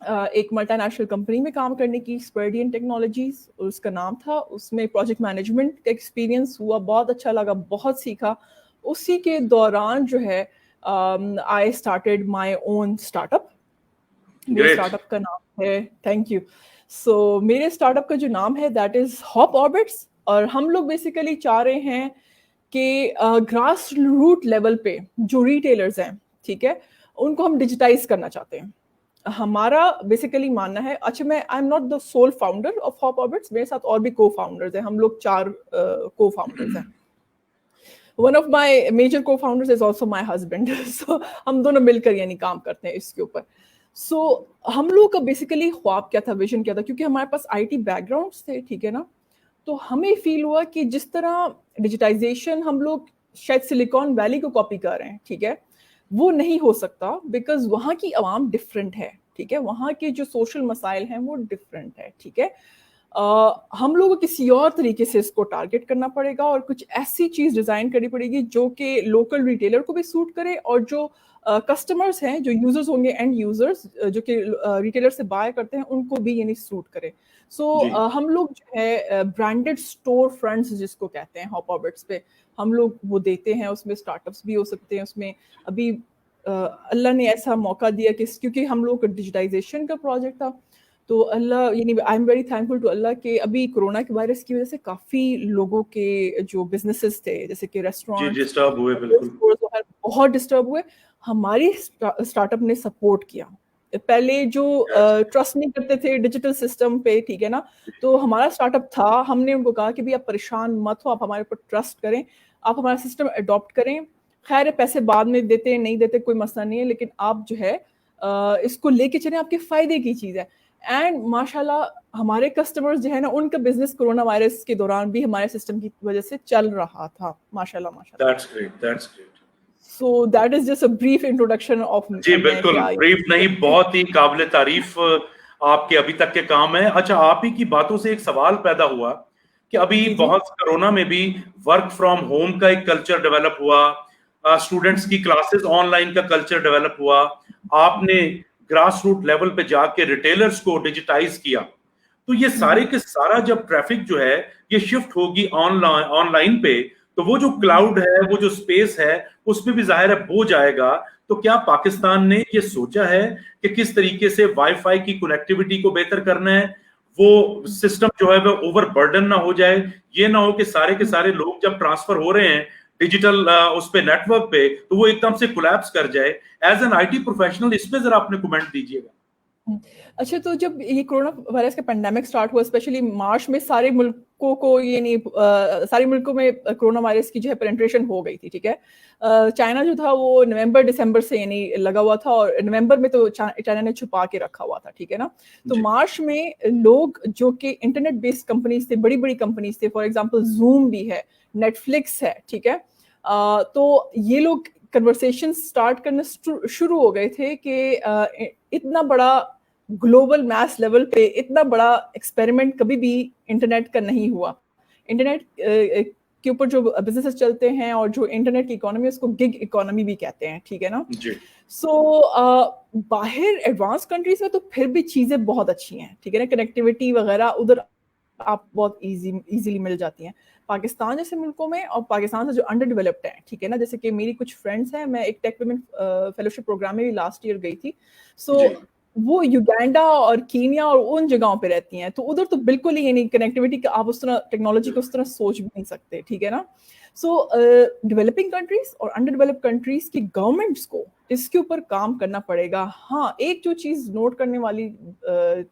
ایک multi national company میں کام کرنے کی، اسپرڈین ٹیکنالوجیز اس کا نام تھا. اس میں پروجیکٹ مینجمنٹ کا ایکسپیرینس ہوا، بہت اچھا لگا، بہت سیکھا. اسی کے دوران جو ہے I started my own start up. میرے اسٹارٹ اپ کا نام ہے، تھینک یو. سو میرے اسٹارٹ اپ کا جو نام ہے دیٹ از ہاپ آربٹس. اور ہم لوگ بیسیکلی چاہ رہے ہیں کہ گراس روٹ لیول پہ جو ریٹیلرز ہیں، ٹھیک ہے، ان کو ہم ڈیجیٹائز کرنا چاہتے ہیں. ہمارا بیسیکلی ماننا ہے، اچھا میں I am not the civil founder of hop orbits, میرے ساتھ اور بھی کو فاؤنڈرز ہیں، ہم لوگ 4 کو فاؤنڈرز ہیں. One of my major co founders is also my husband. So ہم دونوں مل کر یعنی کام کرتے ہیں اس کے اوپر. سو ہم لوگ کا بیسیکلی خواب کیا تھا، ویژن کیا تھا، کیونکہ ہمارے پاس آئی ٹی بیک گراؤنڈس تھے، ٹھیک ہے نا. تو ہمیں فیل ہوا کہ جس طرح ڈیجیٹائزیشن ہم لوگ شاید سلیکان ویلی کو کاپی کر رہے ہیں، ٹھیک ہے، وہ نہیں ہو سکتا، بیکاز وہاں کی عوام ڈفرینٹ ہے، ٹھیک ہے، وہاں کے جو سوشل مسائل ہیں وہ ڈفرینٹ ہے، ٹھیک ہے. ہم لوگوں کو کسی اور طریقے سے اس کو ٹارگٹ کرنا پڑے گا اور کچھ ایسی چیز ڈیزائن کرنی پڑے گی جو کہ لوکل ریٹیلر کو بھی سوٹ کرے اور جو کسٹمرز ہیں، جو یوزرز ہوں گے، اینڈ یوزرز جو کہ ریٹیلر سے بائی کرتے ہیں، ان کو بھی یعنی سوٹ کرے. سو ہم لوگ جو ہے برانڈیڈ اسٹور فرنٹس جس کو کہتے ہیں ہاپ آربٹس پہ ہم لوگ وہ دیتے ہیں. اس میں اسٹارٹ اپس بھی ہو سکتے ہیں. اس میں ابھی اللہ نے ایسا موقع دیا کہ کیونکہ ہم لوگ کا ڈیجیٹائزیشن کا پروجیکٹ تھا، تو اللہ یعنی I am very thankful to اللہ کہ ابھی کورونا کے وائرس کی وجہ سے کافی لوگوں کے جو بزنسز تھے جیسے کہ ریسٹورینٹ ڈسٹرب ہوئے، بالکل بہت ڈسٹرب ہوئے. ہماری اسٹارٹ اپ نے سپورٹ کیا. پہلے جو ٹرسٹ نہیں کرتے تھے ڈیجیٹل سسٹم پہ، ٹھیک ہے نا، تو ہمارا اسٹارٹ اپ تھا. ہم نے ان کو کہا کہ بھی آپ پریشان مت ہو، آپ ہمارے اوپر ٹرسٹ کریں، آپ ہمارا سسٹم اڈاپٹ کریں. خیر پیسے بعد میں دیتے نہیں دیتے کوئی مسئلہ نہیں ہے، لیکن آپ جو ہے اس کو لے کے چلیں، آپ کے فائدے کی چیز ہے. اینڈ ماشاء اللہ ہمارے کسٹمرز جو ہے نا، ان کا بزنس کورونا وائرس کے دوران بھی ہمارے سسٹم کی وجہ سے چل رہا تھا. ماشاء اللہ ماشاء اللہ. That's great, that's great. So that is just a brief introduction of جی بالکل بریف نہیں، بہت ہی قابل تعریف آپ کے ابھی تک کے کام ہے. اچھا، آپ ہی کی باتوں سے ایک سوال پیدا ہوا کہ ابھی بہت کرونا میں بھی ورک فرام ہوم کا ایک کلچر ڈیولپ ہوا، اسٹوڈنٹس کی کلاسز آن لائن کا کلچر ڈیولپ ہوا. آپ نے گراس روٹ لیول پہ جا کے ریٹیلرز کو ڈیجیٹائز کیا. تو یہ سارے کے سارا جب ٹریفک جو ہے یہ شفٹ ہوگی آن لائن پہ، تو وہ جو کلاؤڈ ہے، وہ جو اسپیس ہے، اس میں بھی ظاہر ہے ہو جائے گا. تو کیا پاکستان نے یہ سوچا ہے کہ کس طریقے سے وائی فائی کی کنیکٹیوٹی کو بہتر کرنا ہے، وہ سسٹم جو ہے وہ اوور برڈن نہ ہو جائے، یہ نہ ہو کہ سارے کے سارے لوگ جب ٹرانسفر ہو رہے ہیں ڈیجیٹل اس پہ نیٹ ورک پہ تو وہ ایک دم سے کولیپس کر جائے. As an I T professional اس پہ ذرا اپنے کومنٹ دیجیے گا. اچھا، تو جب یہ کورونا وائرس کا پینڈیمک اسٹارٹ ہوا، اسپیشلی مارچ میں سارے ملکوں کو یعنی سارے ملکوں میں کورونا وائرس کی جو ہے پینٹریشن ہو گئی تھی، ٹھیک ہے. چائنا جو تھا وہ نومبر دسمبر سے یعنی لگا ہوا تھا، اور نومبر میں تو چائنا نے چھپا کے رکھا ہوا تھا، ٹھیک ہے نا. تو مارچ میں لوگ جو کہ انٹرنیٹ بیسڈ کمپنیز تھے، بڑی بڑی کمپنیز تھے، فار ایگزامپل زوم بھی ہے، نیٹ فلکس ہے، ٹھیک ہے، تو یہ لوگ کنورسیشن اسٹارٹ کرنا شروع ہو گئے تھے کہ اتنا بڑا گلوبل میس لیول پہ اتنا بڑا ایکسپیریمنٹ کبھی بھی انٹرنیٹ کا نہیں ہوا. انٹرنیٹ کے اوپر جو بزنسز چلتے ہیں اور جو انٹرنیٹ کی اکانومی ہے اس کو گگ اکانومی بھی کہتے ہیں، ٹھیک ہے نا. سو باہر ایڈوانس کنٹریز میں تو پھر بھی چیزیں بہت اچھی ہیں، ٹھیک ہے نا، کنیکٹیوٹی وغیرہ ادھر آپ بہت ایزیلی مل جاتی ہیں. پاکستان جیسے ملکوں میں، اور پاکستان سے جو انڈر ڈیولپڈ ہیں، ٹھیک ہے نا، جیسے کہ میری کچھ فرینڈس ہیں، میں ایک ٹیک ویمن فیلوشپ پروگرام میں بھی لاسٹ ایئر گئی تھی. سو وہ یوگینڈا اور کینیا اور ان جگہوں پہ رہتی ہیں، تو ادھر تو بالکل ہی یعنی کنیکٹیوٹی کا آپ اس طرح ٹیکنالوجی کو اس طرح سوچ بھی نہیں سکتے، ٹھیک ہے نا. سو ڈیولپنگ کنٹریز اور انڈر ڈیولپ کنٹریز کی گورنمنٹس کو اس کے اوپر کام کرنا پڑے گا. ہاں ایک جو چیز نوٹ کرنے والی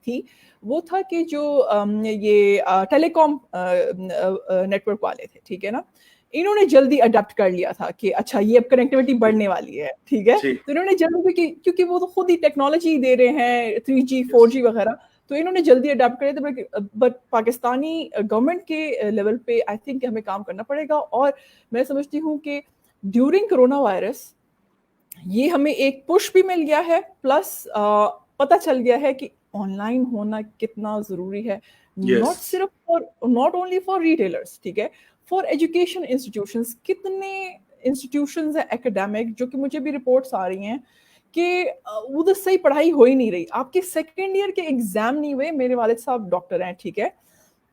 تھی وہ تھا کہ جو یہ ٹیلی کام نیٹ ورک والے تھے، ٹھیک ہے نا، انہوں نے جلدی اڈاپٹ کر لیا تھا کہ اچھا یہ اب کنیکٹیوٹی بڑھنے والی ہے، ٹھیک ہے. تو انہوں نے جلدی، کیونکہ وہ تو خود ہی ٹیکنالوجی دے رہے ہیں 3G 4G وغیرہ، تو انہوں نے جلدی اڈاپٹ کرے تھے. بٹ پاکستانی گورنمنٹ کے لیول پہ آئی تھنک ہمیں کام کرنا پڑے گا. اور میں سمجھتی ہوں کہ ڈیورنگ کرونا وائرس یہ ہمیں ایک پش بھی مل گیا ہے، پلس پتہ چل گیا ہے کہ آن لائن ہونا کتنا ضروری ہے، ناٹ اونلی فار ریٹیلرس، ٹھیک ہے، فار ایجوکیشن انسٹیٹیوشنس. کتنے انسٹیٹیوشنز ہیں ایکیڈیمک جو کہ مجھے بھی رپورٹس آ رہی ہیں کہ ادھر صحیح پڑھائی ہو ہی نہیں رہی, آپ کے سیکنڈ ایئر کے ایگزام نہیں ہوئے. میرے والد صاحب ڈاکٹر ہیں, ٹھیک ہے,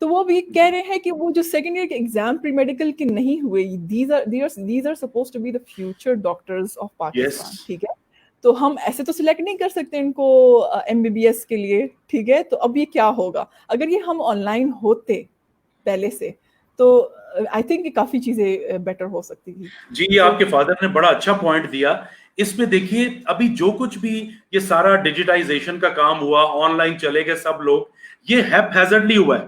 تو وہ بھی کہہ رہے ہیں کہ وہ جو سیکنڈ ایئر کے ایگزام پری میڈیکل کے نہیں ہوئے, these are suppose to be the future doctors of Pakistan, ٹھیک ہے, تو ہم ایسے تو سلیکٹ نہیں کر سکتے ان کو ایم بی بی ایس کے لیے, ٹھیک ہے. تو اب یہ کیا ہوگا اگر یہ ہم آن لائن ہوتے پہلے سے, تو آئی تھنک کافی چیزیں بیٹر ہو سکتی تھی. جی آپ کے فادر نے بڑا اچھا پوائنٹ دیا. اس میں دیکھیے ابھی جو کچھ بھی یہ سارا ڈیجیٹائزیشن کا کام ہوا, آن لائن چلے گئے سب لوگ, یہ ہیپ ہیزرڈلی ہوا ہے,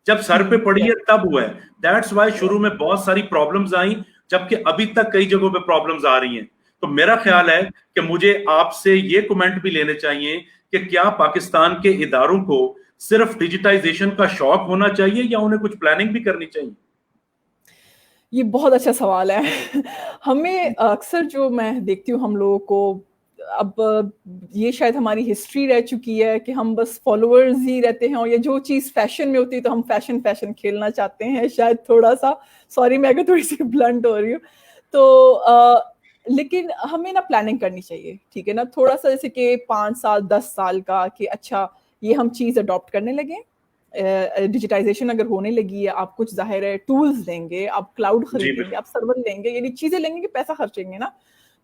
جب سر پہ پڑی ہے تب ہوا ہے. دیٹس وائی شروع میں بہت ساری پرابلمز آئیں, جبکہ ابھی تک کئی جگہوں پہ پرابلمز آ رہی ہیں. تو میرا خیال ہے کہ مجھے آپ سے یہ کمنٹ بھی لینے چاہیے کہ کیا پاکستان کے اداروں کو صرف ڈیجیٹائزیشن کا شوق ہونا چاہیے یا انہیں کچھ پلاننگ بھی کرنی چاہیے؟ یہ بہت اچھا سوال ہے. ہمیں اکثر جو میں دیکھتی ہوں ہم لوگوں کو, اب یہ شاید ہماری ہسٹری رہ چکی ہے کہ ہم بس فالوورز ہی رہتے ہیں, اور یہ جو چیز فیشن میں ہوتی ہے تو ہم فیشن کھیلنا چاہتے ہیں شاید تھوڑا سا, سوری میں اگر تھوڑی سی بلنٹ ہو رہی ہوں تو, لیکن ہمیں نا پلاننگ کرنی چاہیے, ٹھیک ہے نا, تھوڑا سا جیسے کہ 5 سال 10 سال کا کہ اچھا یہ ہم چیز اڈاپٹ کرنے لگیں. ڈیجیٹائزیشن اگر ہونے لگی ہے, آپ کچھ ظاہر ہے ٹولز لیں گے, آپ کلاؤڈ خریدیں گے, آپ سرور لیں گے, یعنی چیزیں لیں گے کہ پیسہ خرچیں گے نا,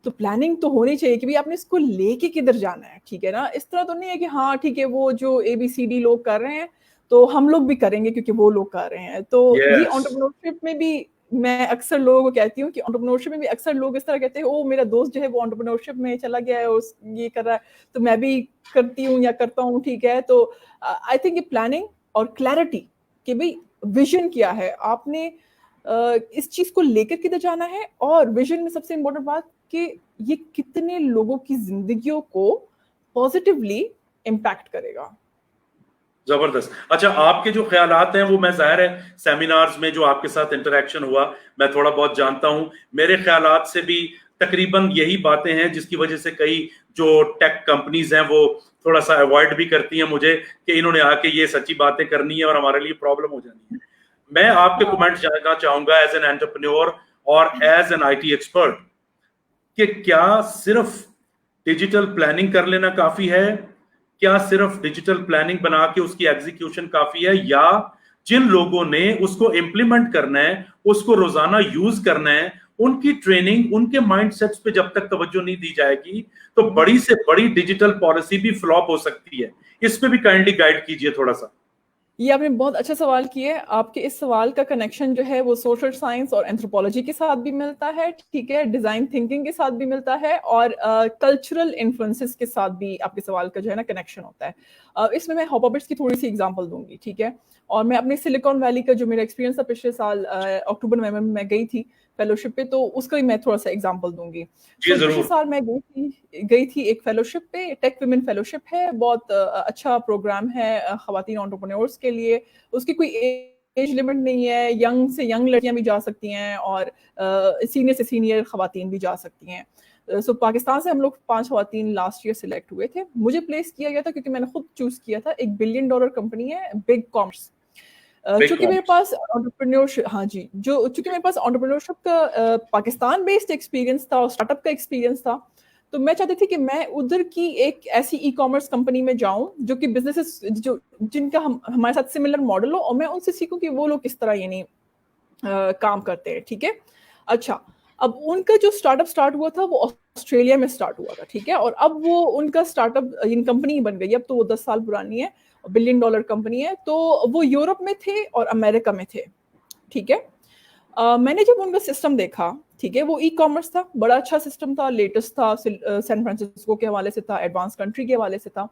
تو پلاننگ تو ہونی چاہیے کہ آپ نے اس کو لے کے کدھر جانا ہے, ٹھیک ہے نا. اس طرح تو نہیں ہے کہ ہاں ٹھیک ہے وہ جو ABCD لوگ کر رہے ہیں تو ہم لوگ بھی کریں گے کیونکہ وہ لوگ کر رہے ہیں. تو یہ انٹرپرینورشپ میں بھی میں اکثر لوگوں کو کہتی ہوں کہ انٹرپرینورشپ میں بھی اکثر لوگ اس طرح کہتے ہیں او میرا دوست جو ہے وہ انٹرپرینورشپ میں چلا گیا ہے اور یہ کر رہا ہے تو میں بھی کرتی ہوں یا کرتا ہوں, ٹھیک ہے. تو آئی تھنک یہ پلاننگ اور کلیئرٹی کہ بھئی ویژن کیا ہے, آپ نے اس چیز کو لے کر کدھر جانا ہے, اور ویژن میں سب سے امپورٹنٹ بات کہ یہ کتنے لوگوں کی زندگیوں کو پازیٹیولی امپیکٹ کرے گا. زبردست. اچھا آپ کے جو خیالات ہیں وہ میں ظاہر ہے سیمینارز میں جو آپ کے ساتھ انٹریکشن ہوا میں تھوڑا بہت جانتا ہوں, میرے خیالات سے بھی تقریباً یہی باتیں ہیں جس کی وجہ سے کئی جو ٹیک کمپنیز ہیں وہ تھوڑا سا اوائڈ بھی کرتی ہیں مجھے کہ انہوں نے آ کے یہ سچی باتیں کرنی ہے اور ہمارے لیے پرابلم ہو جانی ہے. میں آپ کے کمنٹ جاننا چاہوں گا ایز این انٹرپرینور اور ایز این IT ایکسپرٹ کہ کیا صرف ڈیجیٹل پلاننگ کر لینا کافی ہے, کیا صرف ڈیجیٹل پلاننگ بنا کے اس کی ایگزیکیوشن کافی ہے, یا جن لوگوں نے اس کو امپلیمنٹ کرنا ہے اس کو روزانہ یوز کرنا ہے ان کی ٹریننگ ان کے مائنڈ سیٹس پہ جب تک توجہ نہیں دی جائے گی تو بڑی سے بڑی ڈیجیٹل پالیسی بھی فلاپ ہو سکتی ہے. اس پہ بھی کائنڈلی گائیڈ کیجئے تھوڑا سا. یہ آپ نے بہت اچھا سوال کیا ہے. آپ کے اس سوال کا کنیکشن جو ہے وہ سوشل سائنس اور اینتھروپولوجی کے ساتھ بھی ملتا ہے, ٹھیک ہے, ڈیزائن تھنکنگ کے ساتھ بھی ملتا ہے, اور کلچرل انفلوئنسز کے ساتھ بھی آپ کے سوال کا جو ہے نا کنیکشن ہوتا ہے. اس میں ہاپابٹس کی تھوڑی سی ایگزامپل دوں گی, ٹھیک ہے, اور میں اپنے سلیکان ویلی کا جو میرا ایکسپیرینس تھا پچھلے سال اکتوبر نومبر میں میں گئی تھی فیلوشپ پہ, تو اس کا بھی میں تھوڑا سا ایگزامپل دوں گی. پچھلے سال میں گئی تھی ایک فیلوشپ پہ, ٹیک ویمن فیلوشپ ہے, بہت اچھا پروگرام ہے خواتین انٹرپرینورس کے لیے. اس کی کوئی ایج لمٹ نہیں ہے, ینگ سے ینگ لڑکیاں بھی جا سکتی ہیں اور سینئر سے سینئر خواتین بھی جا سکتی ہیں. سو پاکستان سے ہم لوگ 5 خواتین لاسٹ ایئر سلیکٹ ہوئے تھے. مجھے پلیس کیا گیا تھا کیونکہ میں نے خود چوز کیا تھا. ایک $1 بلین کمپنی ہے بگ کامرس. چونکہ میرے پاس انٹرپرینورشپ, ہاں جی, چونکہ میرے پاس انٹرپرینورشپ کا پاکستان بیسڈ ایکسپیرینس تھا اور اسٹارٹ اپ کا ایکسپیرینس تھا, تو میں چاہتی تھی کہ میں ادھر کی ایک ایسی ای کامرس کمپنی میں جاؤں جو کہ بزنس جو جن کا ہمارے ساتھ سملر ماڈل ہو, اور میں ان سے سیکھوں کہ وہ لوگ کس طرح یعنی کام کرتے ہیں, ٹھیک ہے. اچھا, اب ان کا جو اسٹارٹ اپ اسٹارٹ ہوا تھا وہ آسٹریلیا میں اسٹارٹ ہوا تھا, ٹھیک ہے, اور اب وہ ان کا اسٹارٹ اپ کمپنی بن گئی. اب تو وہ 10 سال پرانی ہے, $1 بلین کمپنی ہے. تو وہ یورپ میں تھے اور امریکہ میں تھے, ٹھیک ہے. میں نے جب ان کا سسٹم دیکھا, ٹھیک ہے, وہ ای کامرس تھا, بڑا اچھا سسٹم تھا, لیٹسٹ تھا, سین فرانسسکو کے حوالے سے تھا, ایڈوانس کنٹری کے حوالے سے تھا.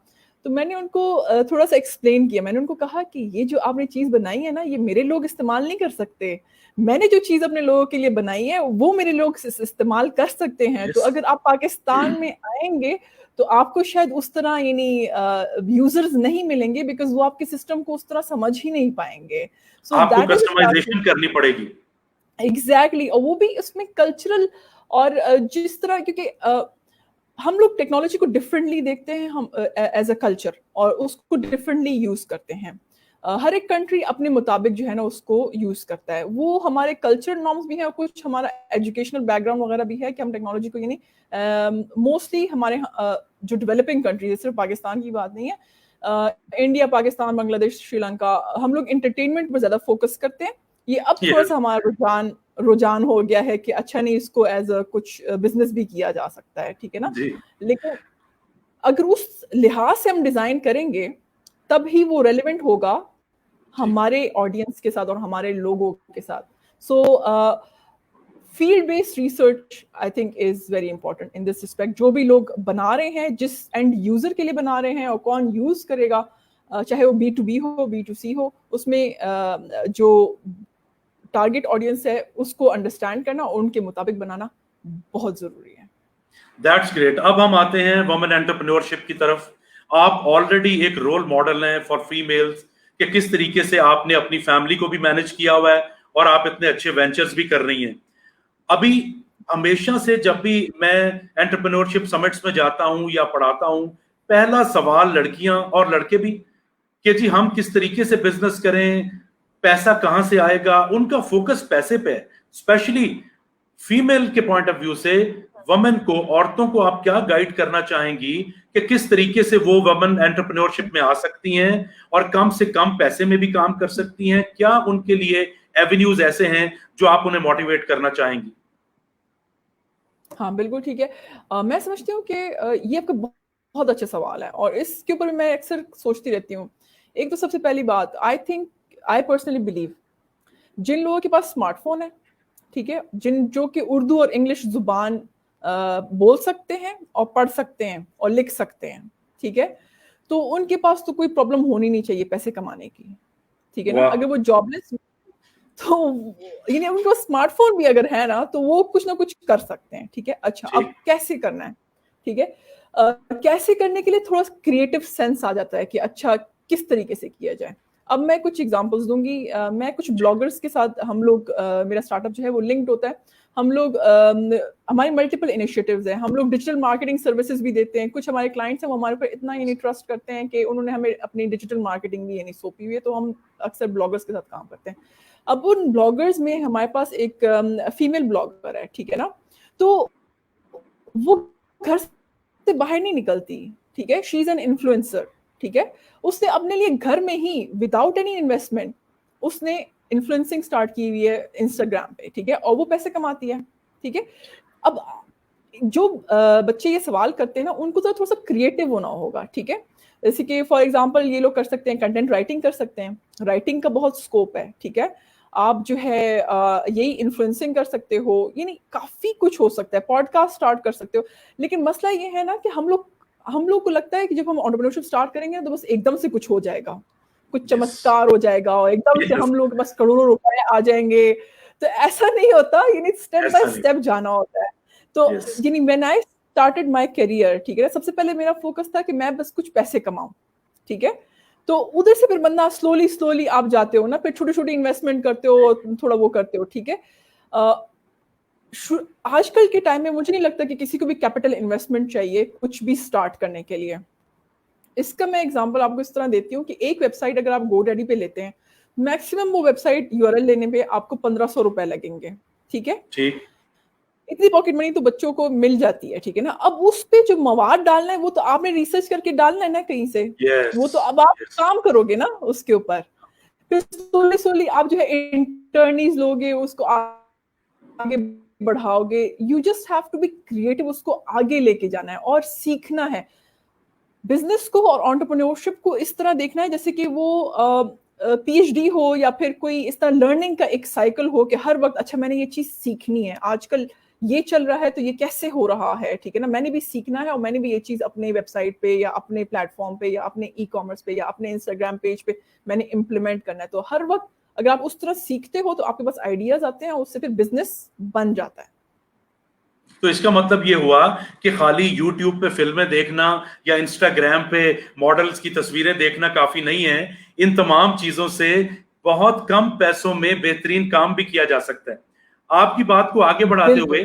تو میں نے ان کو تھوڑا سا ایکسپلین کیا. میں نے ان کو کہا کہ یہ جو آپ نے چیز بنائی ہے نا, یہ میرے لوگ استعمال نہیں کر سکتے. میں نے جو چیز اپنے لوگوں کے لیے بنائی ہے وہ میرے لوگ استعمال کر سکتے ہیں. تو اگر آپ پاکستان میں آئیں گے تو آپ کو شاید اس طرح یعنی یوزرز نہیں ملیں گے, بیکاز وہ آپ کے سسٹم کو اس طرح سمجھ ہی نہیں پائیں گے. سو آپ کو دیٹ از کسٹمائزیشن کرنی پڑے گی. ایگزیکٹلی, اور وہ بھی اس میں کلچرل, اور جس طرح کیونکہ ہم لوگ ٹیکنالوجی کو ڈفرینٹلی دیکھتے ہیں ہم ایز اے کلچر, اور اس کو ڈفرینٹلی یوز کرتے ہیں. ہر ایک کنٹری اپنے مطابق جو ہے نا اس کو یوز کرتا ہے. وہ ہمارے کلچرل نارمس بھی ہیں اور کچھ ہمارا ایجوکیشنل بیک گراؤنڈ وغیرہ بھی ہے کہ ہم ٹیکنالوجی کو یعنی موسٹلی ہمارے جو ڈیولپنگ کنٹریز صرف پاکستان کی بات نہیں ہے, انڈیا, پاکستان, بنگلہ دیش, شری لنکا, ہم لوگ انٹرٹینمنٹ پر زیادہ فوکس کرتے ہیں. یہ اب تھوڑا سا ہمارا رجحان ہو گیا ہے کہ اچھا نہیں اس کو ایز اے کچھ بزنس بھی کیا جا سکتا ہے, ٹھیک ہے نا. لیکن اگر اس لحاظ سے ہم ڈیزائن کریں گے تب ہی وہ ریلیونٹ ہوگا ہمارے آڈینس کے ساتھ اور ہمارے لوگوں کے ساتھ. So field based research I think is very important in this respect. جو بھی لوگ بنا رہے ہیں, جس اینڈ یوزر کے لیے بنا رہے ہیں اور کون یوز کرے گا, چاہے وہ B2B ہو B2C ہو, اس میں جو ٹارگیٹ آڈینس ہے اس کو انڈرسٹینڈ کرنا اور ان کے مطابق بنانا بہت ضروری ہے. That's great. اب ہم آتے ہیں وومن انٹرپرینورشپ کی طرف. آپ آلریڈی ایک رول ماڈل ہیں فار فیمیلز کہ کس طریقے سے آپ نے اپنی فیملی کو بھی مینج کیا ہوا ہے اور آپ اتنے اچھے وینچرز بھی کر رہی ہیں. ابھی ہمیشہ سے جب بھی میں انٹرپرینورشپ سمٹس میں جاتا ہوں یا پڑھاتا ہوں, پہلا سوال لڑکیاں اور لڑکے بھی کہ جی ہم کس طریقے سے بزنس کریں, پیسہ کہاں سے آئے گا. ان کا فوکس پیسے پہ ہے. اسپیشلی فیمیل کے پوائنٹ آف ویو سے ومن کو, عورتوں کو آپ کیا گائیڈ کرنا چاہیں گی کہ کس طریقے سے وہ ومن انٹرپرینورشپ میں آ سکتی ہیں اور کم سے کم پیسے میں بھی کام کر سکتی ہیں؟ کیا ان کے لیے ایونیوز ایسے ہیں جو آپ انہیں موٹیویٹ کرنا چاہیں گی؟ ہاں بالکل ٹھیک ہے. میں سمجھتی ہوں کہ یہ آپ کا بہت اچھا سوال ہے اور اس کے اوپر میں اکثر سوچتی رہتی ہوں. ایک تو سب سے پہلی بات, آئی پرسنلی بلیو جن لوگوں کے پاس اسمارٹ فون ہے, ٹھیک ہے, جو کہ اردو اور انگلش زبان بول سکتے ہیں اور پڑھ سکتے ہیں اور لکھ سکتے ہیں, ٹھیک ہے, تو ان کے پاس تو کوئی پرابلم ہونی نہیں چاہیے پیسے کمانے کی, ٹھیک ہے نا. اگر وہ جاب لیس تو یعنی ان کو اسمارٹ فون بھی اگر ہے نا تو وہ کچھ نہ کچھ کر سکتے ہیں, ٹھیک ہے. اچھا اب کیسے کرنا ہے, ٹھیک ہے, کیسے کرنے کے لیے تھوڑا کریٹو سینس آ جاتا ہے کہ اچھا کس طریقے سے کیا جائے. اب میں کچھ ایگزامپلس دوں گی. میں کچھ بلاگرس کے ساتھ ہم لوگ, میرا اسٹارٹ اپ جو ہے وہ لنکڈ ہوتا ہے. ہم لوگ ہماری ملٹیپل انیشیٹوز ہیں. ہم لوگ ڈیجیٹل مارکیٹنگ سروسز بھی دیتے ہیں. کچھ ہمارے کلائنٹس ہیں وہ ہمارے اوپر اتنا یعنی ٹرسٹ کرتے ہیں کہ انہوں نے ہمیں اپنی ڈیجیٹل مارکیٹنگ بھی یعنی سونپی ہوئی ہے, تو ہم اکثر بلاگرس کے ساتھ کام کرتے ہیں. اب ان بلاگرز میں ہمارے پاس ایک فیمیل بلاگر ہے, ٹھیک ہے نا, تو وہ گھر سے باہر نہیں نکلتی, ٹھیک ہے, شی از این انفلوئنسر, ٹھیک ہے. اس نے اپنے لیے گھر میں ہی وداؤٹ اینی انویسٹمنٹ اس نے انفلوئنسنگ سٹارٹ کی ہوئی ہے انسٹاگرام پہ, ٹھیک ہے, اور وہ پیسے کماتی ہے, ٹھیک ہے. اب جو بچے یہ سوال کرتے ہیں نا ان کو تو تھوڑا سا کریٹو ہونا ہوگا, ٹھیک ہے. جیسے کہ فار ایگزامپل یہ لوگ کر سکتے ہیں کنٹینٹ رائٹنگ کر سکتے ہیں. رائٹنگ کا بہت اسکوپ ہے, ٹھیک ہے. آپ جو ہے یہی انفلوئنسنگ کر سکتے ہو, یعنی کافی کچھ ہو سکتا ہے. پوڈ کاسٹ اسٹارٹ کر سکتے ہو. لیکن مسئلہ یہ ہے نا کہ ہم لوگ کو لگتا ہے کہ جب ہم انٹرپرینورشپ اسٹارٹ کریں گے تو بس ایک دم سے کچھ ہو جائے گا, کچھ چمتکار ہو جائے گا اور ایک دم سے ہم لوگ بس کروڑوں روپے آ جائیں گے. تو ایسا نہیں ہوتا, یعنی اسٹیپ بائی اسٹیپ جانا ہوتا ہے. تو یعنی when I started my career, ٹھیک ہے, سب سے پہلے میرا فوکس تھا کہ میں بس کچھ پیسے کماؤں, ٹھیک ہے. تو ادھر سے پھر بندہ سلولی آپ جاتے ہو نا, پھر چھوٹی چھوٹی انویسٹمنٹ کرتے ہو, تھوڑا وہ کرتے ہو, ٹھیک ہے. آج کل کے ٹائم میں مجھے نہیں لگتا کہ کسی کو بھی کیپٹل انویسٹمنٹ چاہیے کچھ بھی اسٹارٹ کرنے کے لیے. اس کا میں اگزامپل آپ کو اس طرح دیتی ہوں کہ ایک ویب سائٹ اگر آپ گو ڈیڈی پہ لیتے ہیں, میکسیمم وہ ویب سائٹ URL لینے پہ آپ کو 1500 روپے لگیں گے, ٹھیک ہے. اتنی پاکٹ منی تو بچوں کو مل جاتی ہے, ٹھیک ہے نا. اب اس پہ جو مواد ڈالنا ہے وہ تو آپ نے ریسرچ کر کے ڈالنا ہے نا کہیں سے, وہ تو اب آپ کام کرو گے نا اس کے اوپر. پھر سولی آپ جو ہے انٹرنیز لوگے, اس کو آگے بڑھاؤ گے. You just have to be creative, اس کو آگے لے کے جانا ہے اور سیکھنا ہے. بزنس کو اور انٹرپرینورشپ کو اس طرح دیکھنا ہے جیسے کہ وہ PhD ہو یا پھر کوئی اس طرح لرننگ کا ایک سائیکل ہو کہ ہر وقت اچھا میں نے یہ چیز سیکھنی ہے, آج کل یہ چل رہا ہے تو یہ کیسے ہو رہا ہے, ٹھیک ہے نا. میں نے بھی سیکھنا ہے اور میں نے بھی یہ چیز اپنے ویب سائٹ پہ یا اپنے پلیٹ فارم پہ یا اپنے ای کامرس پہ یا اپنے انسٹاگرام پیج پہ میں نے امپلیمنٹ کرنا ہے. تو ہر وقت اگر آپ اس طرح سیکھتے ہو تو آپ کے پاس آئیڈیاز آتے ہیں اور اس سے پھر بزنس بن جاتا ہے. تو اس کا مطلب یہ ہوا کہ خالی یوٹیوب پہ فلمیں دیکھنا یا انسٹاگرام پہ ماڈلز کی تصویریں دیکھنا کافی نہیں ہے. ان تمام چیزوں سے بہت کم پیسوں میں بہترین کام بھی کیا جا سکتا ہے. آپ کی بات کو آگے بڑھاتے ہوئے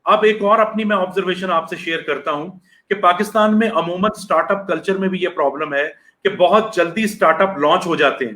اب ایک اور اپنی میں آبزرویشن آپ سے شیئر کرتا ہوں کہ پاکستان میں عموماً سٹارٹ اپ کلچر میں بھی یہ پرابلم ہے کہ بہت جلدی سٹارٹ اپ لانچ ہو جاتے ہیں.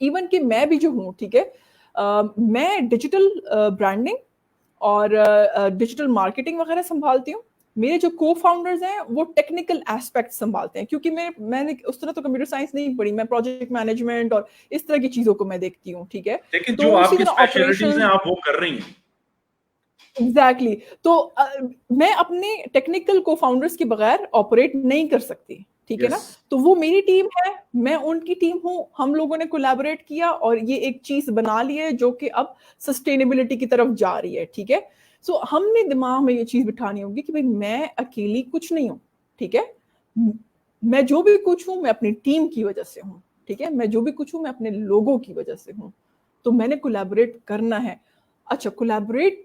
ایون کہ میں بھی جو ہوں ٹھیک ہے میں ڈیجیٹل برانڈنگ اور ڈیجیٹل مارکیٹنگ وغیرہ سنبھالتی ہوں. میرے جو کو فاؤنڈرز ہیں وہ ٹیکنیکل ایسپیکٹ سنبھالتے ہیں, کیونکہ میں نے اس طرح تو کمپیوٹر سائنس نہیں پڑھی, میں پروجیکٹ مینجمنٹ اور اس طرح کی چیزوں کو میں دیکھتی ہوں ٹھیک ہے. لیکن تو جو آپ اسی کی طرح اسپیشلٹیز ہیں آپ وہ کر رہی ہیں. ایگزیکٹلی. تو میں اپنے ٹیکنیکل کو فاؤنڈرز کے بغیر آپریٹ نہیں کر سکتی ٹھیک ہے نا. تو وہ میری ٹیم ہے, میں ان کی ٹیم ہوں, ہم لوگوں نے کولیبوریٹ کیا اور یہ ایک چیز بنا لی ہے جو کہ اب سسٹینیبلٹی کی طرف جا رہی ہے ٹھیک ہے. سو ہم نے دماغ میں یہ چیز بٹھانی ہوگی کہ بھائی میں اکیلی کچھ نہیں ہوں ٹھیک ہے, میں جو بھی کچھ ہوں میں اپنی ٹیم کی وجہ سے ہوں ٹھیک ہے, میں جو بھی کچھ ہوں میں اپنے لوگوں کی وجہ سے ہوں. تو میں نے کولیبوریٹ کرنا ہے. اچھا کولیبوریٹ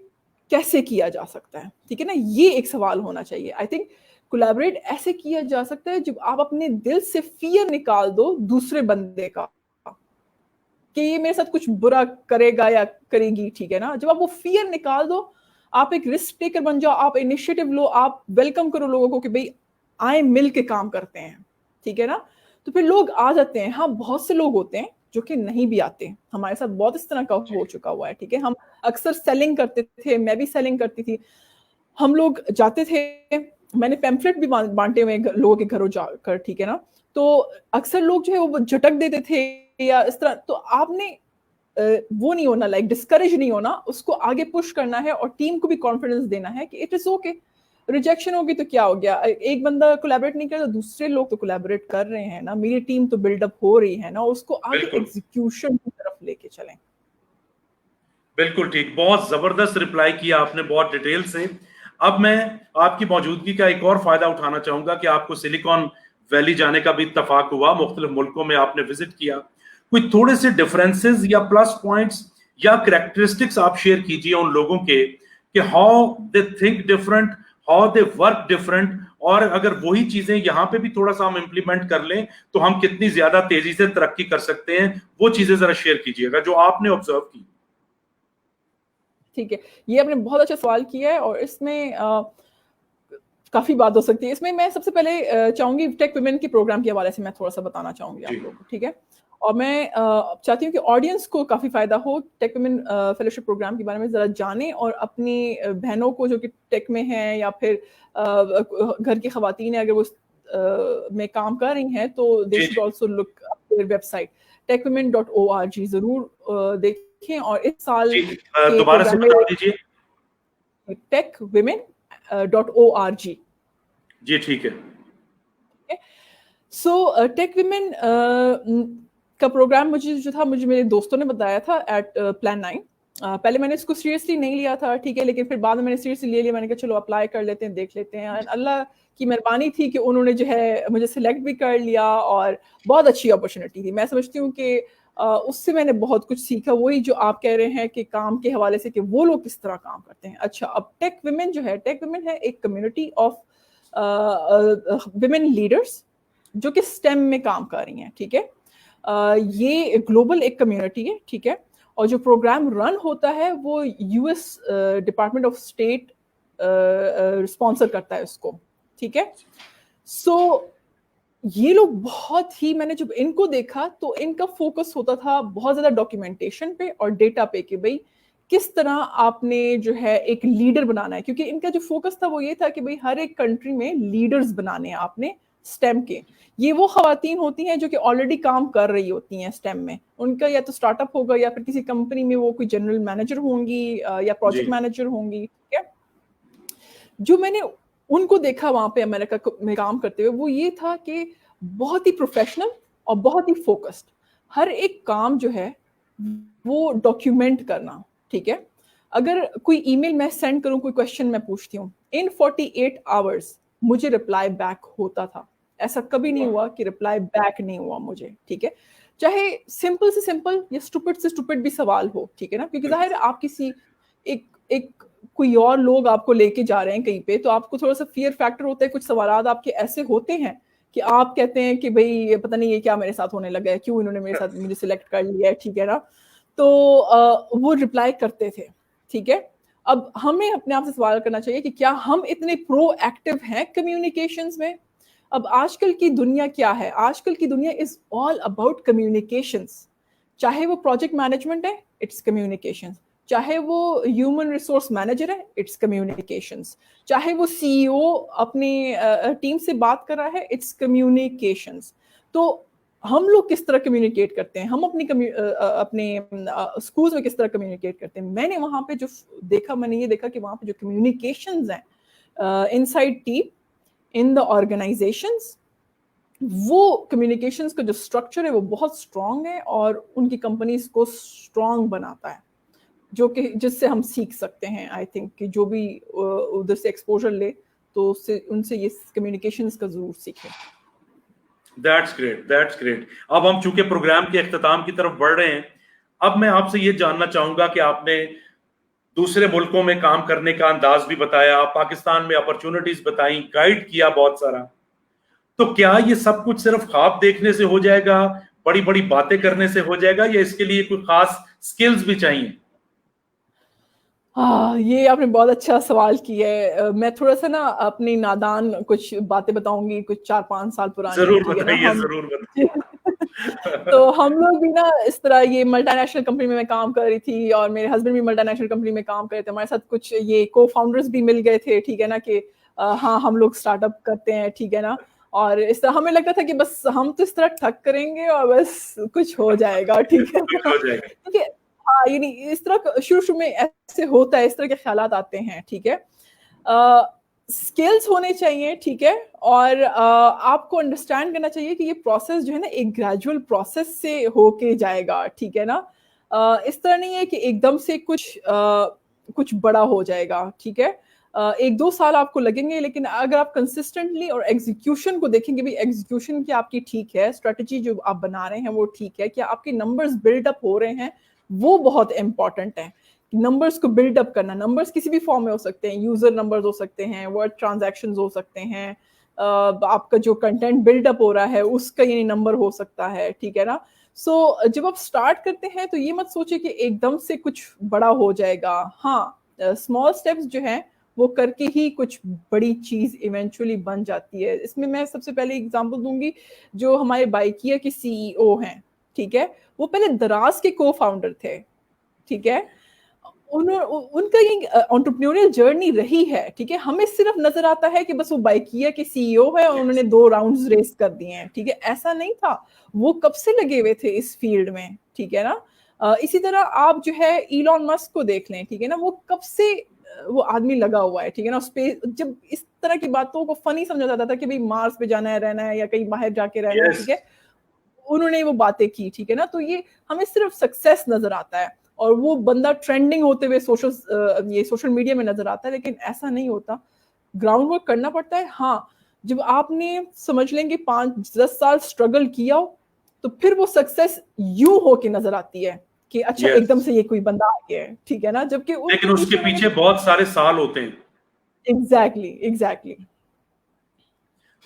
کیسے کیا جا سکتا ہے ٹھیک ہے نا, یہ ایک سوال ہونا چاہیے. آئی تھنک کولیبوریٹ ایسے کیا جا سکتا ہے جب آپ اپنے دل سے فیئر نکال دو دوسرے بندے کا کہ یہ میرے ساتھ کچھ برا کرے گا یا کرے گی ٹھیک ہے نا. جب آپ وہ فیئر نکال دو, آپ ایک رسک ٹیکر بن جاؤ, آپ انیشیٹو لو, آپ ویلکم کرو لوگوں کو کہ بھائی آئے مل کے کام کرتے ہیں ٹھیک ہے نا, تو پھر لوگ آ جاتے ہیں. ہاں بہت سے لوگ ہوتے ہیں جو کہ نہیں بھی آتے, ہمارے ساتھ بہت اس طرح کا ہو چکا ہوا ہے ٹھیک ہے. ہم اکثر سیلنگ کرتے تھے, میں بھی سیلنگ کرتی تھی, ہم لوگ جاتے تھے, میں نے پیمفلٹ بھی بانٹے ہوئے لوگوں کے گھروں جا کر ٹھیک ہے نا. تو اکثر لوگ جو ہے وہ جھٹک دیتے تھے یا اس طرح. تو آپ نے وہ نہیں ہونا, لائک ڈسکریج نہیں ہونا, اس کو آگے پش کرنا ہے اور ٹیم کو بھی کانفیڈنس دینا ہے کہ اٹ از اوکے. ریجیکشن ہوگی تو کیا ہو گیا, ایک بندہ کولیبریٹ نہیں کرتا, دوسرے لوگ تو کولیبریٹ کر رہے ہیں نا, میری ٹیم تو بلڈ اپ ہو رہی ہے نا, اس کو آگے ایگزیکیوشن کی طرف لے کے چلیں. بالکل ٹھیک, بہت زبردست رپلائی کیا آپ نے, بہت ڈیٹیل سے. اب میں آپ کی موجودگی کا ایک اور فائدہ اٹھانا چاہوں گا کہ آپ کو سلیکان ویلی جانے کا بھی اتفاق ہوا, مختلف ملکوں میں آپ نے وزٹ کیا. کوئی تھوڑے سے ڈفرینسز یا پلس پوائنٹس یا کریکٹرسٹکس آپ شیئر کیجیے ان لوگوں کے کہ how they think different, how they work different, اور اگر وہی چیزیں یہاں پہ بھی تھوڑا سا ہم امپلیمنٹ کر لیں تو ہم کتنی زیادہ تیزی سے ترقی کر سکتے ہیں. وہ چیزیں ذرا شیئر کیجیے گا جو آپ نے آبزرو کی. ٹھیک ہے, یہ آپ نے بہت اچھا سوال کیا ہے اور اس میں کافی بات ہو سکتی ہے. اس میں سب سے پہلے چاہوں گی ٹیک ویمن کے پروگرام کے حوالے سے میں تھوڑا سا بتانا چاہوں گی آپ لوگوں کو ٹھیک ہے. اور میں چاہتی ہوں کہ آڈینس کو کافی فائدہ ہو, ٹیک ویمن فیلوشپ پروگرام کے بارے میں ذرا جانیں, اور اپنی بہنوں کو جو کہ ٹیک میں ہیں یا پھر گھر کی خواتین ہیں اگر وہ میں کام کر رہی ہیں تو they should also look up their website techwomen.org ضرور دیکھیں. اور اس سال دوبارہ سے بتا دیجیے. techwomen.org. جی ٹھیک ہے. سو ٹیک ویمن کا پروگرام مجھے جو تھا مجھے میرے دوستوں نے بتایا تھا ایٹ پلان 9. پہلے میں نے اس کو سیریسلی نہیں لیا تھا ٹھیک ہے, لیکن پھر بعد میں نے سیریسلی لے لیا. میں نے کہا چلو اپلائی کر لیتے ہیں, دیکھ لیتے ہیں. اللہ کی مہربانی تھی کہ انہوں نے جو ہے مجھے سلیکٹ بھی کر لیا, اور بہت اچھی اپرچونیٹی تھی. میں سمجھتی ہوں کہ اس سے میں نے بہت کچھ سیکھا, وہی جو آپ کہہ رہے ہیں کہ کام کے حوالے سے کہ وہ لوگ کس طرح کام کرتے ہیں. اچھا, اب ٹیک ویمن جو ہے, ٹیک ویمن ہے ایک کمیونٹی آف ویمن لیڈرس جو کہ STEM میں کام کر رہی ہیں ٹھیک ہے. یہ گلوبل ایک کمیونٹی ہے ٹھیک ہے, اور جو پروگرام رن ہوتا ہے وہ US department of state sponsor کرتا ہے اس کو ٹھیک ہے. سو یہ لوگ بہت ہی, میں نے جب ان کو دیکھا تو ان کا فوکس ہوتا تھا بہت زیادہ ڈاکیومنٹیشن پہ اور ڈیٹا پہ کہ بھائی کس طرح آپ نے جو ہے ایک لیڈر بنانا ہے, کیونکہ ان کا جو فوکس تھا وہ یہ تھا کہ بھائی ہر ایک کنٹری میں لیڈرز بنانے ہیں آپ نے STEM کے. یہ وہ خواتین ہوتی ہیں جو کہ آلریڈی کام کر رہی ہوتی ہیں STEM میں, ان کا یا تو اسٹارٹ اپ ہوگا یا پھر کسی کمپنی میں وہ کوئی جنرل مینیجر ہوں گی یا پروجیکٹ مینیجر ہوں گی ٹھیک ہے. جو میں نے ان کو دیکھا وہاں پہ امریکہ میں کام کرتے ہوئے وہ یہ تھا کہ بہت ہی پروفیشنل اور بہت ہی فوکسڈ. ہر ایک کام جو ہے وہ ڈاکیومنٹ کرنا ٹھیک ہے. اگر کوئی ای میل میں سینڈ کروں, کوئی کوشچن میں پوچھتی ہوں, ان 48 آورس مجھے رپلائی بیک ہوتا تھا. ایسا کبھی نہیں ہوا کہ رپلائی بیک نہیں ہوا مجھے ٹھیک ہے, چاہے سمپل سے سمپل یا اسٹوپڈ سے اسٹوپڈ بھی سوال ہو ٹھیک ہے نا. کیونکہ ظاہر ہے آپ کسی ایک کوئی اور لوگ آپ کو لے کے جا رہے ہیں کہیں پہ, تو آپ کو تھوڑا سا فیئر فیکٹر ہوتا ہے. کچھ سوالات آپ کے ایسے ہوتے ہیں کہ آپ کہتے ہیں کہ بھئی پتہ نہیں یہ کیا میرے ساتھ ہونے لگا ہے, کیوں انہوں نے میرے ساتھ مجھے سلیکٹ کر لیا ہے ٹھیک ہے نا. تو وہ رپلائی کرتے تھے ٹھیک ہے. اب ہمیں اپنے آپ سے سوال کرنا چاہیے کہ کیا ہم اتنے پرو ایکٹیو ہیں کمیونیکیشنز میں. اب آج کل کی دنیا کیا ہے, آج کل کی دنیا از آل اباؤٹ کمیونیکیشنز. چاہے وہ پروجیکٹ مینجمنٹ ہے اٹس کمیونیکیشن, چاہے وہ ہیومن ریسورس مینیجر ہے اٹس کمیونیکیشنس, چاہے وہ سی ای او اپنی ٹیم سے بات کر رہا ہے اٹس کمیونیکیشنس. تو ہم لوگ کس طرح کمیونیکیٹ کرتے ہیں, ہم اپنے اسکولز میں کس طرح کمیونیکیٹ کرتے ہیں. میں نے وہاں پہ جو دیکھا, میں نے یہ دیکھا کہ وہاں پہ جو کمیونیکیشنز ہیں ان سائڈ ٹیم ان دا آرگنائزیشنز, وہ کمیونیکیشنز کا جو اسٹرکچر ہے وہ بہت اسٹرانگ ہے اور ان کی کمپنیز کو اسٹرانگ بناتا ہے, جو کہ جس سے ہم سیکھ سکتے ہیں. آئی تھنک کہ جو بھی ادھر سے ایکسپوجر لے تو ان سے یہ کمیونیکیشنز کا ضرور سیکھے. That's great, that's great. اب ہم چونکہ پروگرام کے اختتام کی طرف بڑھ رہے ہیں, اب میں آپ سے یہ جاننا چاہوں گا کہ آپ نے دوسرے ملکوں میں کام کرنے کا انداز بھی بتایا, پاکستان میں اپرچونٹیز بتائیں, گائیڈ کیا بہت سارا, تو کیا یہ سب کچھ صرف خواب دیکھنے سے ہو جائے گا, بڑی بڑی باتیں کرنے سے ہو جائے گا, یا اس کے لیے کوئی خاص سکلز بھی چاہیے؟ یہ آپ نے بہت اچھا سوال کیا ہے. میں تھوڑا سا نا اپنی نادان کچھ باتیں بتاؤں گی, کچھ 4-5 سال پرانی. ضرور ٹھیک ہے نا, بتائیے, ضرور بتائیے. تو ہم لوگ بھی نا اس طرح یہ ملٹی نیشنل کمپنی میں کام کر رہی تھی, اور میرے ہسبینڈ بھی ملٹی نیشنل کمپنی میں کام کر رہے تھے. ہمارے ساتھ کچھ یہ کو فاؤنڈرز بھی مل گئے تھے, ٹھیک ہے نا, کہ ہاں ہم لوگ اسٹارٹ اپ کرتے ہیں, ٹھیک ہے نا. اور اس طرح ہمیں لگتا تھا کہ بس ہم تو اس طرح ٹھک کریں گے اور بس کچھ ہو جائے گا, ٹھیک ہے. کیونکہ ہاں یعنی اس طرح شروع میں ایسے ہوتا ہے, اس طرح کے خیالات آتے ہیں, ٹھیک ہے. اسکلس ہونے چاہیے, ٹھیک ہے, اور آپ کو انڈرسٹینڈ کرنا چاہیے کہ یہ پروسیس جو ہے نا ایک گریجول پروسیس سے ہو کے جائے گا, ٹھیک ہے نا. اس طرح نہیں ہے کہ ایک دم سے کچھ بڑا ہو جائے گا, ٹھیک ہے. 1-2 سال آپ کو لگیں گے, لیکن اگر آپ کنسسٹنٹلی اور ایگزیکیوشن کو دیکھیں گے, بھی ایگزیکیوشن کی آپ کی ٹھیک ہے, اسٹریٹجی جو آپ بنا رہے ہیں وہ ٹھیک ہے, کیا آپ کے نمبرز بلڈ اپ ہو رہے ہیں, وہ بہت امپورٹنٹ ہے. نمبرز کو بلڈ اپ کرنا, نمبرز کسی بھی فارم میں ہو سکتے ہیں, یوزر نمبرز ہو سکتے ہیں, ورڈ ٹرانزیکشنز ہو سکتے ہیں, آپ کا جو کنٹینٹ بلڈ اپ ہو رہا ہے اس کا یعنی نمبر ہو سکتا ہے, ٹھیک ہے نا. سو جب آپ اسٹارٹ کرتے ہیں تو یہ مت سوچے کہ ایک دم سے کچھ بڑا ہو جائے گا. ہاں اسمال اسٹیپس جو ہیں وہ کر کے ہی کچھ بڑی چیز ایونچولی بن جاتی ہے. اس میں سب سے پہلے اگزامپل دوں گی, جو ہمارے بائیکیا کے سی ای او ہیں, ٹھیک ہے, وہ پہلے دراز کے کو فاؤنڈر تھے, ٹھیک ہے. ان کا یہ انٹرپرینیورل جرنی رہی ہے, ٹھیک ہے. ہمیں صرف نظر آتا ہے کہ بس وہ بائیکیا کے سی ای او ہے اور انہوں نے 2 راؤنڈز ریس کر دیے ہیں, ٹھیک ہے. ایسا نہیں تھا, وہ کب سے لگے ہوئے تھے اس فیلڈ میں, ٹھیک ہے نا. اسی طرح آپ جو ہے ایلون مسک کو دیکھ لیں, ٹھیک ہے نا, وہ کب سے وہ آدمی لگا ہوا ہے, ٹھیک ہے نا. جب اس طرح کی باتوں کو فنی سمجھا جاتا تھا کہ بھئی مارس پہ جانا ہے, رہنا ہے, یا کہیں باہر جا کے رہنا ہے, ٹھیک ہے, انہوں نے وہ باتیں کی, ٹھیک ہے نا. تو یہ ہمیں صرف سکسیس نظر آتا ہے اور وہ بندہ ٹرینڈنگ ہوتے ہوئے سوشل میڈیا میں نظر آتا ہے, لیکن ایسا نہیں ہوتا. گراؤنڈ ورک کرنا پڑتا ہے. ہاں جب آپ نے سمجھ لیں گے 5-10 سال اسٹرگل کیا تو پھر وہ سکسیس یوں ہو کے نظر آتی ہے کہ اچھا ایک دم سے یہ کوئی بندہ آ گیا ہے, ٹھیک ہے نا, جبکہ لیکن اس کے پیچھے بہت سارے سال ہوتے ہیں. ایگزیکٹلی.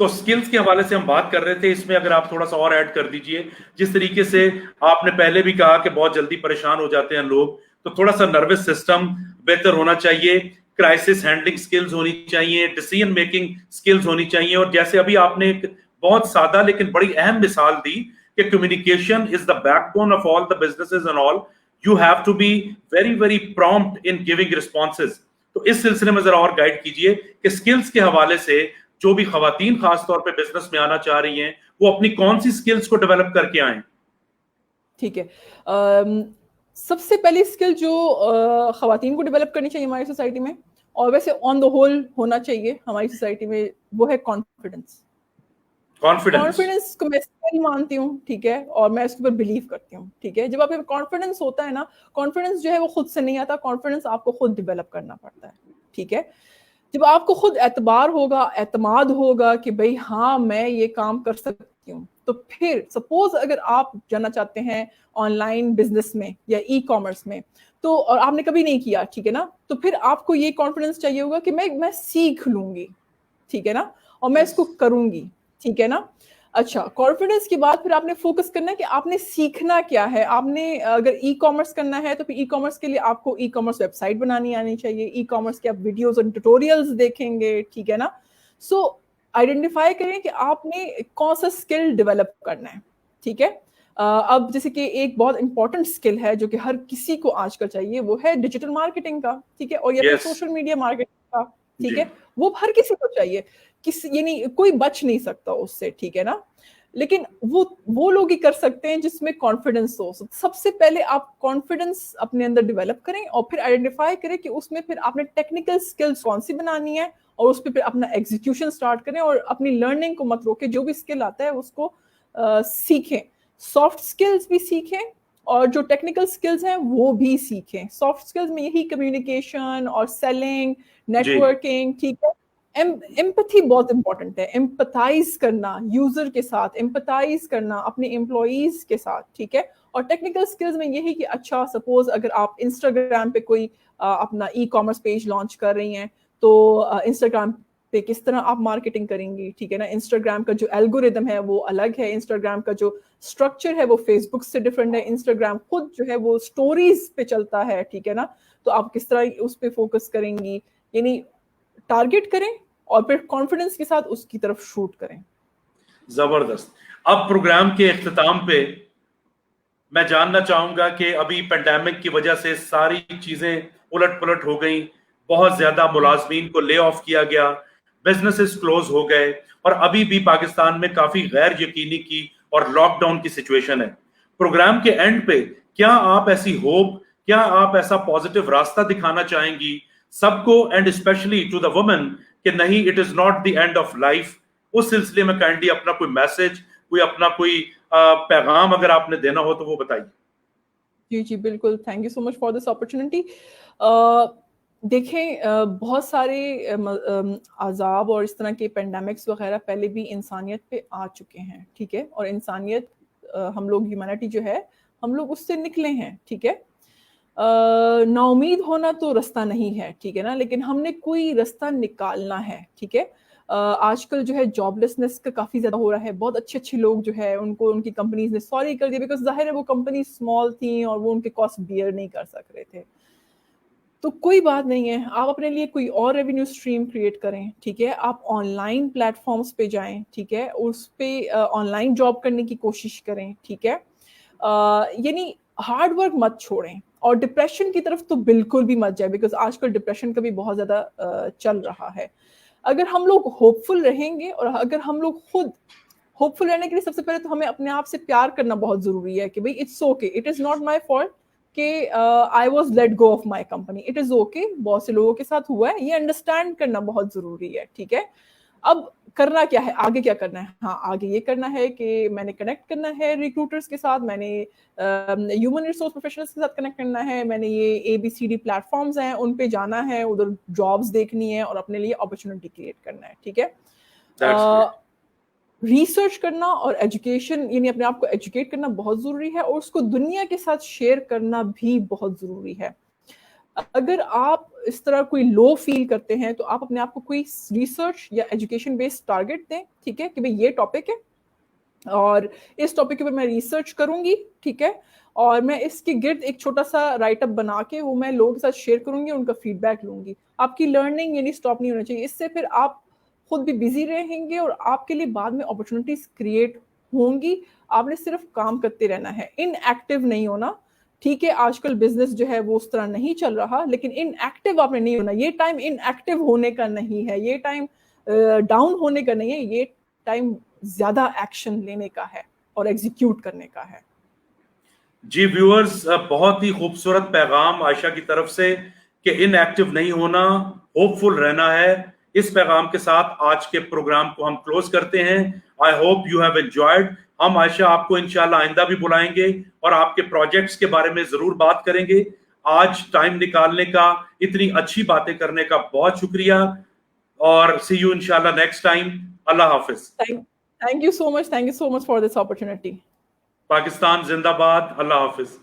تو سکلز کے حوالے سے ہم بات کر رہے تھے, اس میں اگر آپ تھوڑا سا اور ایڈ کر دیجئے. جس طریقے سے آپ نے پہلے بھی کہا کہ بہت جلدی پریشان ہو جاتے ہیں لوگ, تو تھوڑا سا نروس سسٹم بہتر ہونا چاہیے, کرائسس ہینڈلنگ سکلز ہونی چاہیے, ڈیسیژن میکنگ سکلز ہونی چاہیے. اور جیسے ابھی آپ نے ایک بہت سادہ لیکن بڑی اہم مثال دی کہ communication is the backbone of all the businesses and all, you have to be very very prompt in giving responses. تو اس سلسلے میں ذرا اور گائیڈ کیجئے کہ سکلز کے حوالے سے جو بھی خواتین خاص طور پہ بزنس میں آنا چاہ رہی ہیں وہ اپنی کون سی سکلز کو ڈیولپ کر کے آئیں. ٹھیک ہے, سب سے پہلی اسکل جو خواتین کو ڈیولپ کرنی چاہیے ہماری سوسائٹی میں, اور ویسے آن دا ہول ہونا چاہیے ہماری سوسائٹی میں, وہ ہے کانفیڈنس. کانفیڈنس کو میں اسکل مانتی ہوں, ٹھیک ہے, اور میں اس کے اوپر بلیو کرتی ہوں, ٹھیک ہے. جب آپ کو کانفیڈنس ہوتا ہے نا, کانفیڈنس جو ہے وہ خود سے نہیں آتا, کانفیڈنس آپ کو خود ڈیولپ کرنا پڑتا ہے, ٹھیک ہے. جب آپ کو خود اعتبار ہوگا, اعتماد ہوگا کہ بھئی ہاں میں یہ کام کر سکتی ہوں, تو پھر سپوز اگر آپ جانا چاہتے ہیں آن لائن بزنس میں یا ای کامرس میں, تو اور آپ نے کبھی نہیں کیا, ٹھیک ہے نا, تو پھر آپ کو یہ کانفیڈنس چاہیے ہوگا کہ میں سیکھ لوں گی, ٹھیک ہے نا, اور میں اس کو کروں گی, ٹھیک ہے نا. اچھا, کانفیڈنس کے بعد پھر آپ نے فوکس کرنا ہے کہ آپ نے سیکھنا کیا ہے. آپ نے اگر ای کامرس کرنا ہے تو پھر ای کامرس کے لیے آپ کو ای کامرس ویب سائٹ بنانی آنی چاہیے, ای کامرس کے آپ ویڈیوز اور ٹیوٹوریلز دیکھیں گے, ٹھیک ہے نا. سو آئیڈینٹیفائی کریں کہ آپ نے کون سا اسکل ڈیولپ کرنا ہے, ٹھیک ہے. اب جیسے کہ ایک بہت امپورٹنٹ اسکل ہے جو کہ ہر کسی کو آج کل چاہیے، وہ ہے ڈیجیٹل مارکیٹنگ کا، ٹھیک ہے، اور یا پھر سوشل میڈیا مارکیٹنگ کا، ٹھیک ہے، وہ ہر کسی کو چاہیے، یعنی کوئی بچ نہیں سکتا اس سے، ٹھیک ہے نا. لیکن وہ لوگ ہی کر سکتے ہیں جس میں کانفیڈنس ہو. سب سے پہلے آپ کانفیڈنس اپنے اندر ڈیولپ کریں اور پھر آئیڈینٹیفائی کریں کہ اس میں پھر آپ نے ٹیکنیکل اسکلس کون سی بنانی ہے اور اس پہ پھر اپنا ایگزیکیوشن اسٹارٹ کریں اور اپنی لرننگ کو مت روکیں. جو بھی اسکل آتا ہے اس کو سیکھیں. سافٹ اسکلس بھی سیکھیں اور جو ٹیکنیکل اسکلس ہیں وہ بھی سیکھیں. سافٹ اسکلس میں یہی کمیونیکیشن اور سیلنگ، نیٹورکنگ، ٹھیک ہے. ایمپتھی بہت امپورٹنٹ ہے، ایمپتھائز کرنا یوزر کے ساتھ، ایمپتھائز کرنا اپنے امپلائیز کے ساتھ، ٹھیک ہے. اور ٹیکنیکل اسکلز میں یہی کہ اچھا سپوز اگر آپ انسٹاگرام پہ کوئی اپنا ای کامرس پیج لانچ کر رہی ہیں تو انسٹاگرام پہ کس طرح آپ مارکیٹنگ کریں گی، ٹھیک ہے نا. انسٹاگرام کا جو الگوریدم ہے وہ الگ ہے، انسٹاگرام کا جو اسٹرکچر ہے وہ فیس بک سے ڈفرینٹ ہے. انسٹاگرام خود جو ہے وہ اسٹوریز پہ چلتا ہے، ٹھیک ہے نا. تو آپ کس طرح اس پہ فوکس کریں گی، یعنی ٹارگٹ کریں اور پھر کانفیڈنس کے ساتھ اس کی طرف شوٹ کریں. زبردست. اب پروگرام کے اختتام پہ میں جاننا چاہوں گا کہ ابھی پینڈیمک کی وجہ سے ساری چیزیں الٹ پلٹ ہو گئیں، بہت زیادہ ملازمین کو لے آف کیا گیا، بزنسز کلوز ہو گئے، اور ابھی بھی پاکستان میں کافی غیر یقینی کی اور لاک ڈاؤن کی سچویشن ہے. پروگرام کے اینڈ پہ کیا آپ ایسی ہوپ، کیا آپ ایسا پازیٹیو راستہ دکھانا چاہیں گی سب کو، and specially to the woman, کہ نہیں it is not the end of life? اس سلسلے میں کائنڈلی اپنا کوئی میسج، کوئی اپنا کوئی پیغام اگر آپ نے دینا ہو تو وہ بتائیے. جی جی بالکل، thank you so much for this opportunity. دیکھیں بہت سارے عذاب اور اس طرح کے پینڈیمکس وغیرہ پہلے بھی انسانیت پہ آ چکے ہیں، ٹھیک ہے، اور انسانیت ہم لوگ ہیومینٹی جو ہے ہم لوگ اس سے نکلے ہیں، ٹھیک ہے. نا امید ہونا تو رستہ نہیں ہے، ٹھیک ہے نا، لیکن ہم نے کوئی رستہ نکالنا ہے، ٹھیک ہے. آج کل جو ہے جاب لیسنس کا کافی زیادہ ہو رہا ہے. بہت اچھے لوگ جو ہے ان کو ان کی کمپنیز نے سوری کر دیا، بیکاز ظاہر ہے وہ کمپنی اسمال تھیں اور وہ ان کے کاسٹ بیئر نہیں کر سک رہے تھے. تو کوئی بات نہیں ہے، آپ اپنے لیے کوئی اور ریونیو اسٹریم کریٹ کریں، ٹھیک ہے. آپ آن لائن پلیٹ فارمس پہ جائیں، ٹھیک ہے، اس پہ آن لائن جاب کرنے کی کوشش کریں، ٹھیک ہے. یعنی ہارڈ ورک مت چھوڑیں اور ڈپریشن کی طرف تو بالکل بھی مت جائیں، بیکاز آج کل ڈپریشن کا بھی بہت زیادہ چل رہا ہے. اگر ہم لوگ ہوپ فل رہیں گے اور اگر ہم لوگ خود ہوپ فل رہنے کے لیے سب سے پہلے تو ہمیں اپنے آپ سے پیار کرنا بہت ضروری ہے کہ بھائی it's okay, it is not my fault کہ I was let go of my company, it is okay. بہت سے لوگوں کے ساتھ ہوا ہے، یہ انڈرسٹینڈ کرنا بہت ضروری ہے، ٹھیک ہے. اب کرنا کیا ہے، آگے کیا کرنا ہے؟ ہاں آگے یہ کرنا ہے کہ میں نے کنیکٹ کرنا ہے ریکروٹرز کے ساتھ، میں نے ہیومن ریسورس پروفیشنلز کے ساتھ کنیکٹ کرنا ہے، میں نے یہ ABCD پلیٹ فارمز ہیں ان پہ جانا ہے، ادھر جابس دیکھنی ہے اور اپنے لیے اپرچونٹی کریٹ کرنا ہے، ٹھیک ہے. ریسرچ کرنا اور ایجوکیشن، یعنی اپنے آپ کو ایجوکیٹ کرنا بہت ضروری ہے اور اس کو دنیا کے ساتھ شیئر کرنا بھی بہت ضروری ہے. اگر آپ اس طرح کوئی لو فیل کرتے ہیں تو آپ اپنے آپ کو کوئی ریسرچ یا ایجوکیشن بیسڈ ٹارگٹ دیں، ٹھیک ہے، کہ بھئی یہ ٹاپک ہے اور اس ٹاپک کے اوپر میں ریسرچ کروں گی، ٹھیک ہے، اور میں اس کے گرد ایک چھوٹا سا رائٹ اپ بنا کے وہ میں لوگوں کے ساتھ شیئر کروں گی، ان کا فیڈ بیک لوں گی. آپ کی لرننگ یعنی اسٹاپ نہیں ہونا چاہیے. اس سے پھر آپ خود بھی بزی رہیں گے اور آپ کے لیے بعد میں اپرچونٹیز کریٹ ہوں گی. آپ نے صرف کام کرتے رہنا ہے، ان ایکٹیو نہیں ہونا، ٹھیک ہے. آج کل بزنس جو ہے وہ اس طرح نہیں چل رہا، لیکن ان ایکٹیو آپ نے نہیں ہونا. یہ ٹائم ان ایکٹیو ہونے کا نہیں ہے، یہ ٹائم ڈاؤن ہونے کا نہیں ہے، یہ ٹائم زیادہ ایکشن لینے کا ہے اور ایگزیکیوٹ کرنے کا ہے. جی ویورز، بہت ہی خوبصورت پیغام عائشہ کی طرف سے کہ ان ایکٹیو نہیں ہونا، ہوپ فل رہنا ہے. اس پیغام کے ساتھ آج کے پروگرام کو ہم کلوز کرتے ہیں. I hope you have enjoyed. ہم عائشہ آپ کو انشاءاللہ آئندہ بھی بلائیں گے اور آپ کے پروجیکٹس کے بارے میں ضرور بات کریں گے. آج ٹائم نکالنے کا، اتنی اچھی باتیں کرنے کا بہت شکریہ، اور سی یو انشاءاللہ نیکسٹ ٹائم. اللہ حافظ. Thank you so much, thank you so much for this opportunity. Pakistan زندہ باد. اللہ حافظ.